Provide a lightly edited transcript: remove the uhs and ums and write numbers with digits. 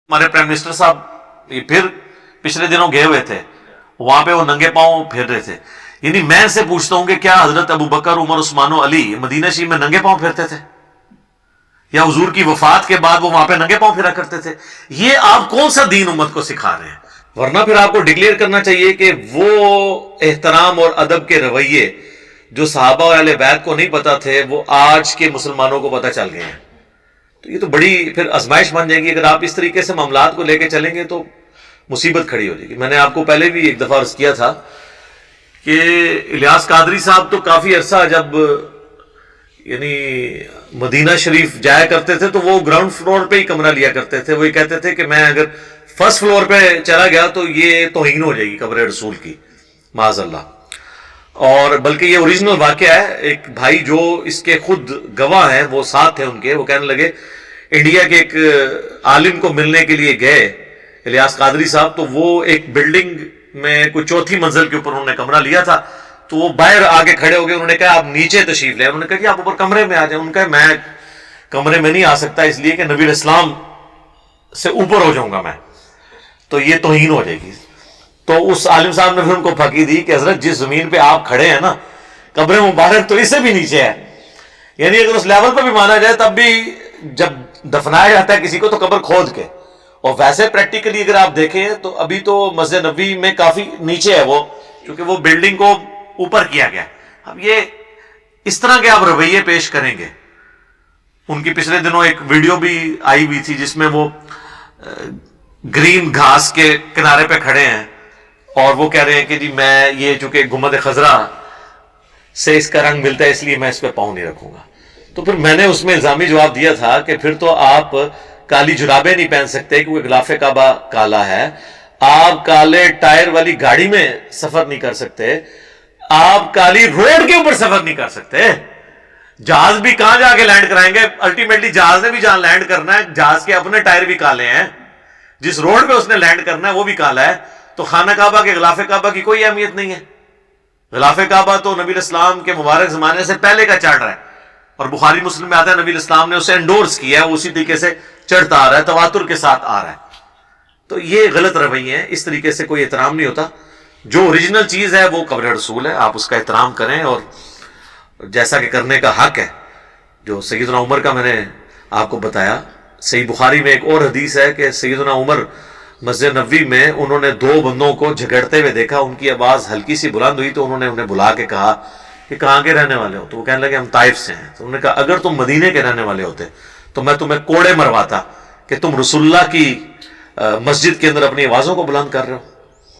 हमारे prime minister साहब ये फिर पिछले दिनों गए हुए थे, वहां पे वो नंगे पांव फिर रहे थे। यानी मैं से पूछता हूं कि क्या हजरत अबू बकर, उमर, उस्मान और अली मदीना शरीफ में नंगे पांव फिरते थे, या हुजूर की वफात के बाद वो वहां पे नंगे पांव फिरा करते थे? ये आप कौन सा दीन उम्मत को सिखा रहे हैं? वरना फिर आपको डिक्लेयर करना चाहिए कि वो एहतराम और अदब के रवैये जो सहाबा और अहले बैत को नहीं पता थे, वो आज के मुसलमानों को पता चल गए हैं। तो ये तो बड़ी फिर आजमाइश बन जाएगी। अगर आप इस तरीके से मामलात को लेके चलेंगे तो मुसीबत खड़ी हो जाएगी। मैंने आपको पहले भी एक दफा अर्ज किया था कि इलियास कादरी साहब तो काफी अरसा जब यानी मदीना शरीफ जाया करते थे तो वो ग्राउंड फ्लोर पे ही कमरा लिया करते थे। वो ये कहते थे कि मैं अगर फर्स्ट फ्लोर पे चला गया तो ये तौहीन हो जाएगी कब्र रसूल की, माज़अल्लाह। और बल्कि ये ओरिजिनल वाकया है। एक भाई जो इसके खुद गवाह हैं, वो साथ थे उनके, वो कहने लगे इंडिया के एक आलिम को मिलने के लिए गए इलियास कादरी साहब, तो वो एक बिल्डिंग में कोई चौथी मंजिल के ऊपर उन्होंने कमरा लिया था। तो वो बाहर आगे खड़े हो गए, उन्होंने कहा आप नीचे तशरीफ ले। उन्होंने कहा कि आप ऊपर कमरे में आ जाए। उन्होंने कहा मैं कमरे में नहीं आ सकता, इसलिए कि नबी इस्लाम से ऊपर हो जाऊंगा मैं, तो ये तौहीन हो जाएगी। तो उस आलिम साहब ने फिर उनको फाकी दी कि हजरत जिस जमीन पे आप खड़े हैं ना, कब्र मुबारक तो इससे भी नीचे है। यानी अगर उस लेवल पर भी माना जाए तब भी जब दफनाया जाता है किसी को तो कब्र खोद के, और वैसे प्रैक्टिकली अगर आप देखें तो अभी तो मस्जिद नबी में काफी नीचे है वो, क्योंकि वो बिल्डिंग को ऊपर किया गया। अब ये इस तरह के आप रवैये पेश करेंगे। उनकी पिछले दिनों एक वीडियो भी आई हुई थी जिसमें वो ग्रीन घास के किनारे पे खड़े हैं और वो कह रहे हैं कि जी मैं ये चूंकि गुम्बद खजरा से इसका रंग मिलता है इसलिए मैं इस पर पाँव नहीं रखूंगा। तो फिर मैंने उसमें इल्जामी जवाब दिया था कि फिर तो आप काली जुराबें नहीं पहन सकते क्योंकि गिलाफे काबा काला है, आप काले टायर वाली गाड़ी में सफर नहीं कर सकते, आप काली रोड के ऊपर सफर नहीं कर सकते। जहाज भी कहां जाके लैंड कराएंगे? अल्टीमेटली जहाज ने भी जहां लैंड करना है, जहाज के अपने टायर भी काले हैं, जिस रोड पे उसने लैंड करना है वो भी काला है। तो खाना काबा के गिलाफे काबा की कोई अहमियत नहीं है। गिलाफे काबा तो नबी इस्लाम के मुबारक जमाने से पहले का चढ़ रहा है, और बुखारी मुस्लिम में आता है नबी इस्लाम ने उसे एंडोर्स किया है, उसी तरीके से चढ़ता आ रहा है, तवातुर के साथ आ रहा है। तो ये गलत रवैये हैं, इस तरीके से कोई एहतराम नहीं होता। जो ओरिजिनल चीज है वो कब्र रसूल है, आप उसका एहतराम करें और जैसा कि करने का हक है। जो सैयदना उमर का मैंने आपको बताया, सही बुखारी में एक और हदीस है कि सैयदना उमर मस्जिद नबवी में उन्होंने दो बंदों को झगड़ते हुए देखा। उनकी आवाज हल्की सी बुलंद हुई तो उन्होंने उन्हें बुला के कहा कि कहाँ के रहने वाले हो? तो वो कहने लगे हम ताइफ से हैं। तो उन्होंने कहा अगर तुम मदीने के रहने वाले होते तो मैं तुम्हें कोड़े मरवाता कि तुम रसूलुल्लाह की मस्जिद के अंदर अपनी आवाजों को बुलंद कर रहे हो।